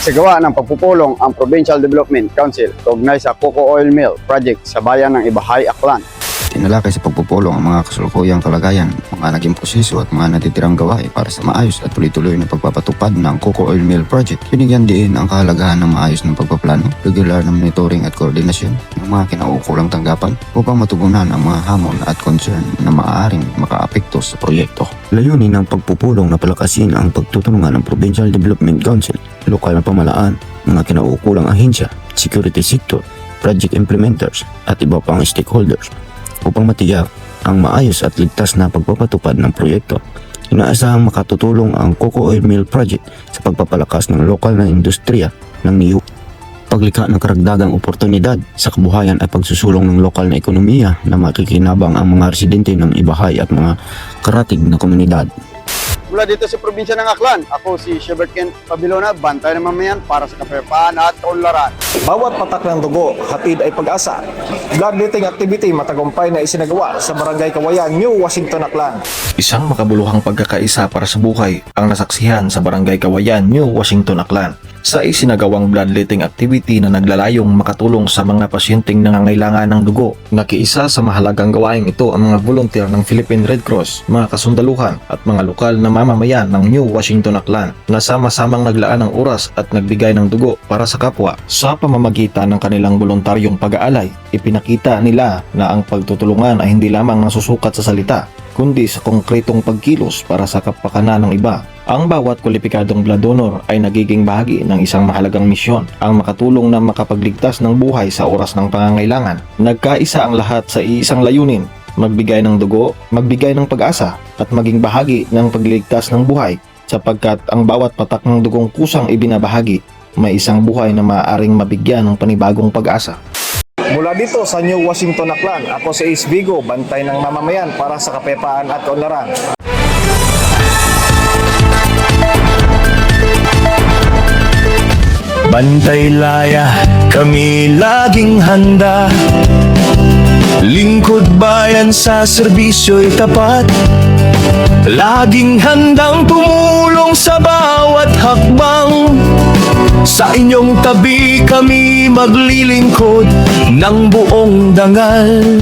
Sa gawa ng pagpupulong ang Provincial Development Council kaugnay sa Coco Oil Mill Project sa bayan ng Ibahay, Aklan. Tinalakay sa pagpupulong ang mga kasalukuyang kalagayan, mga naging proseso at mga natitirang gawain para sa maayos at tuloy-tuloy na pagpapatupad ng Coco Oil Mill Project. Binigyan din ang kahalagahan ng maayos ng pagpaplano, regular na monitoring at koordinasyon ng mga kinaukulang tanggapan upang matugunan ang mga hamon at concern na maaaring makaapekto sa proyekto. Layunin ng pagpupulong na palakasin ang pagtutulungan ng Provincial Development Council, lokal na pamalaan, mga kinaukulang ahensya, security sector, project implementers at iba pang stakeholders upang matiyak ang maayos at ligtas na pagpapatupad ng proyekto. Inaasahang makatutulong ang Coco Oil Mill Project sa pagpapalakas ng lokal na industriya ng NIU, paglikha ng karagdagang oportunidad sa kabuhayan at pagsusulong ng lokal na ekonomiya na makikinabang ang mga residente ng Ibahay at mga karatig na komunidad. Mula dito sa probinsya ng Aklan, ako si Shebert Kent Pabilona, bantay ng mamayan para sa kapayapaan at kaunlaran. Bawat patak ng dugo, hatid ay pag-asa. Bloodletting activity matagumpay na isinagawa sa Barangay Kawayan, New Washington, Aklan. Isang makabuluhang pagkakaisa para sa buhay ang nasaksihan sa Barangay Kawayan, New Washington, Aklan sa isinagawang bloodletting activity na naglalayong makatulong sa mga pasyenteng nangangailangan ng dugo. Nakiisa sa mahalagang gawain ito ang mga volunteer ng Philippine Red Cross, mga kasundaluhan at mga lokal na mamamayan ng New Washington, Aklan na sama-samang naglaan ng oras at nagbigay ng dugo para sa kapwa. Sa pamamagitan ng kanilang voluntaryong pag-aalay, ipinakita nila na ang pagtutulungan ay hindi lamang nasusukat sa salita, kundi sa konkretong pagkilos para sa kapakanan ng iba. Ang bawat kwalipikadong blood donor ay nagiging bahagi ng isang mahalagang misyon, ang makatulong na makapagligtas ng buhay sa oras ng pangangailangan. Nagkaisa ang lahat sa iisang layunin, magbigay ng dugo, magbigay ng pag-asa, at maging bahagi ng pagliligtas ng buhay, sapagkat ang bawat patak ng dugong kusang ibinabahagi, may isang buhay na maaaring mabigyan ng panibagong pag-asa. Mula dito sa New Washington, Aklan, ako si Ace Vigo, bantay ng mamamayan para sa kapayapaan at kaunlaran. Bantay laya, kami laging handa. Lingkod bayan sa serbisyo'y tapat. Laging handang tumulong sa bawat hakbang. Sa inyong tabi kami maglilingkod ng buong dangal.